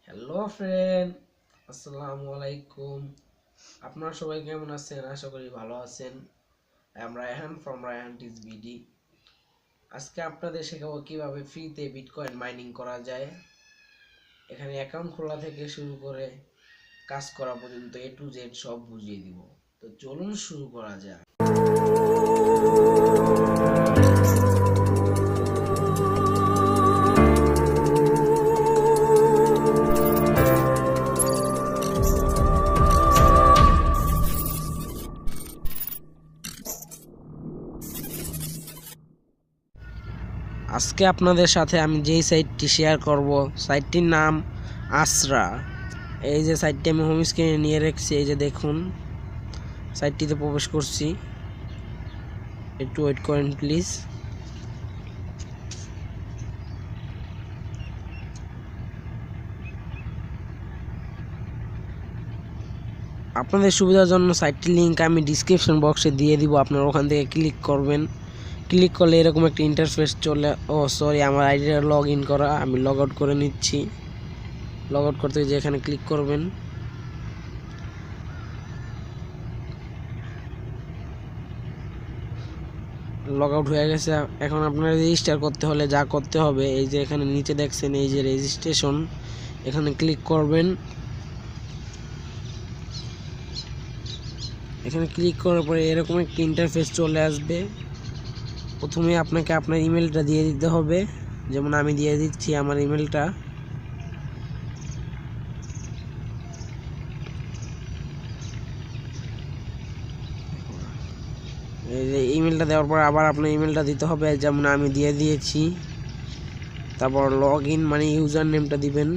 Hello friend, আসসালামু আলাইকুম। আপনারা সবাই কেমন আছেন? আশা করি ভালো আছেন। I am Raihan from Raihan টিজ বিডি। আজকে আপনাদের শেখাবো কিভাবে ফ্রিতে বিটকয়েন মাইনিং করা যায়। এখানে অ্যাকাউন্ট খোলা থেকে শুরু করে কাজ করা পর্যন্ত A to Z সব বুঝিয়ে দিব। তো চলুন শুরু করা যাক। আজকে আপনাদের সাথে আমি যেই সাইটটি শেয়ার করব, সাইটটির নাম আসরা। এই যে সাইটটি আমি হোম স্ক্রিনে নিয়ে রেখেছি, এই যে দেখুন সাইটটিতে প্রবেশ করছি। একটু ওয়েট করেন প্লিজ। আপনাদের সুবিধার জন্য সাইটটির লিঙ্ক আমি ডিসক্রিপশন বক্সে দিয়ে দিব, আপনারা ওখান থেকে ক্লিক করবেন। ক্লিক করলে এরকম একটা ইন্টারফেস চলে, সরি আমার আইডিটা লগ ইন করা, আমি লগ আউট করে নিচ্ছি। লগ আউট করতে যে এখানে ক্লিক করবেন। লগ আউট হয়ে গেছে। এখন আপনারা রেজিস্টার করতে হলে যা করতে হবে, এই যে এখানে নিচে দেখছেন এই যে রেজিস্ট্রেশন, এখানে ক্লিক করবেন। এখানে ক্লিক করার পরে এরকম একটা ইন্টারফেস চলে আসবে। প্রথমে আপনাকে আপনার ইমেলটা দিয়ে দিতে হবে, যেমন আমি দিয়ে দিচ্ছি আমার ইমেলটা। এই যে ইমেলটা দেওয়ার পর আবার আপনার ইমেলটা দিতে হবে, যেমন আমি দিয়ে দিয়েছি। তারপর লগ ইন মানে ইউজার নেমটা দিবেন।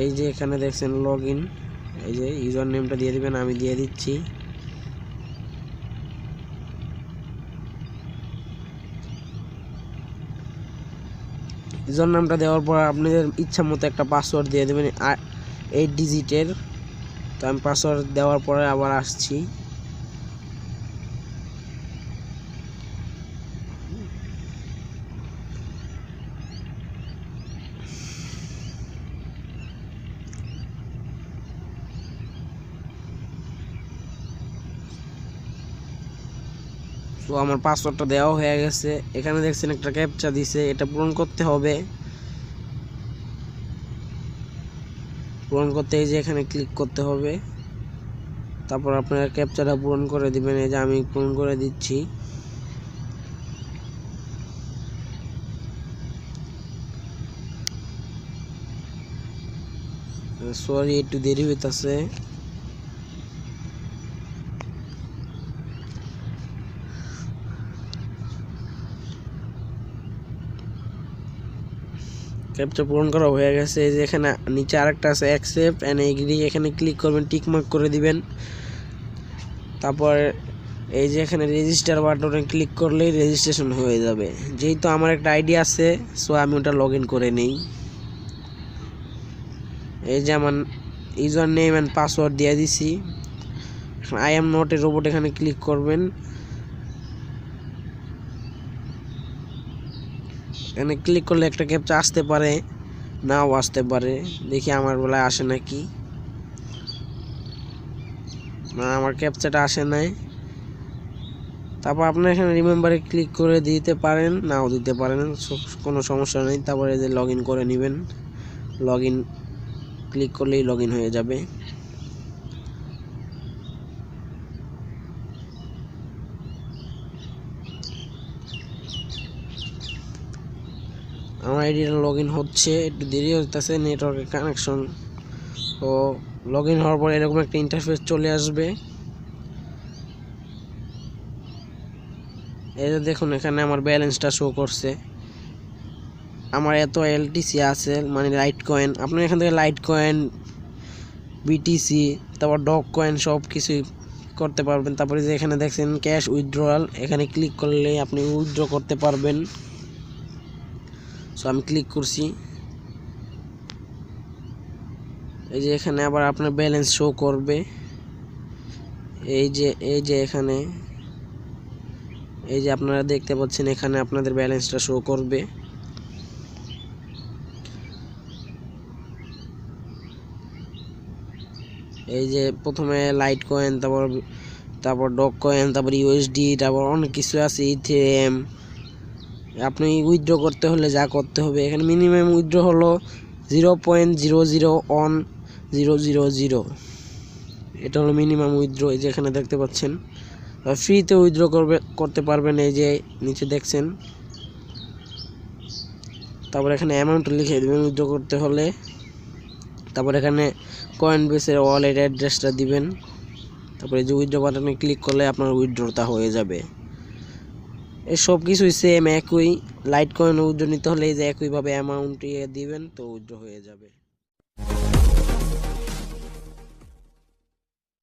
এই যে এখানে দেখছেন লগ ইন, এই যে ইউজার নেমটা দিয়ে দিবেন, আমি দিয়ে দিচ্ছি। ইউজার নামটা দেওয়ার পর আপনাদের ইচ্ছা মতো একটা পাসওয়ার্ড দিয়ে দেবেন 8 ডিজিটের। তো আমি পাসওয়ার্ড দেওয়ার পরে আবার আসছি। তো আমার পাসওয়ার্ডটা দেওয়া হয়ে গেছে। এখানে দেখছেন একটা ক্যাপচা দিছে, এটা পূরণ করতে হবে। পূরণ করতে এই যে এখানে ক্লিক করতে হবে। তারপর আপনারা ক্যাপচাটা পূরণ করে দিবেন। এই যে আমি পূরণ করে দিচ্ছি। সরি একটু দেরি হইতাছে। ক্যাপচা পূরণ করা হয়ে গেছে। এই যে এখানে নিচে আরেকটা আছে অ্যাকসেপ্ট এন্ড এগ্রি, এখানে ক্লিক করবেন, টিক মার্ক করে দিবেন। তারপর এই যে এখানে রেজিস্টার বাটনে ক্লিক করলেই রেজিস্ট্রেশন হয়ে যাবে। যেহেতু আমার একটা আইডি আছে, সো আমি ওটা লগ ইন করে নেই। এই যে আমার ইউজার নেম অ্যান্ড পাসওয়ার্ড দিয়ে দিছি। এখন I am not a robot এখানে ক্লিক করবেন। এখানে ক্লিক করলে একটা ক্যাপচা আসতে পারে, নাও আসতে পারে। দেখি আমার বেলায় আসে নাকি না, আমার ক্যাপচাটা আসে নাই। তারপর আপনার এখানে রিমেম্বারে ক্লিক করে দিতে পারেন, নাও দিতে পারেন, কোনো সমস্যা নেই। তারপরে যে লগ ইন করে নেবেন, লগ ইন ক্লিক করলেই লগ ইন হয়ে যাবে। আমার আইডিটা লগ ইন হচ্ছে, একটু দেরি হতেছে, নেটওয়ার্কের কানেকশন। তো লগ ইন হওয়ার পর এরকম একটা ইন্টারফেস চলে আসবে। এই যে দেখুন এখানে আমার ব্যালেন্সটা শো করছে। আমার এত এলটিসি আছে, মানে লাইট কয়েন। আপনি এখান থেকে লাইট কয়েন, বিটিসি, তারপর ডগ কয়েন সব কিছুই করতে পারবেন। তারপরে যে এখানে দেখছেন ক্যাশ উইথড্রয়াল, এখানে ক্লিক করলে আপনি উইথড্র করতে পারবেন। সো আমি ক্লিক করছি। এই যে এখানে আবার আপনার ব্যালেন্স শো করবে। এই যে এখানে এই যে আপনারা দেখতে পাচ্ছেন, এখানে আপনাদের ব্যালেন্সটা শো করবে। এই যে প্রথমে লাইট কয়েন, তারপর ডগ কয়েন, তারপর ইউএসডি, তারপর অনেক কিছু আছে, ইথেরিয়াম। আপনি উইথড্র করতে হলে যা করতে হবে, এখানে মিনিমাম উইথড্র হলো 0.00100। এটা হলো মিনিমাম উইথড্র। এই যে এখানে দেখতে পাচ্ছেন। ফ্রিতে উইথড্র করতে পারবেন, এই যে নিচে দেখছেন। তারপর এখানে অ্যামাউন্ট লিখে দেবেন উইথড্র করতে হলে। তারপর এখানে কয়েন বেসের ওয়ালেট অ্যাড্রেসটা দিবেন। তারপরে যে উইথড্র বাটনে ক্লিক করলে আপনার উইথড্রটা হয়ে যাবে। এই সব কিছুই সেম একই। লাইট কয়েন উইথড্র নিতে হলে এই যে একইভাবে অ্যামাউন্ট দিবেন, তো উইথড্র হয়ে যাবে।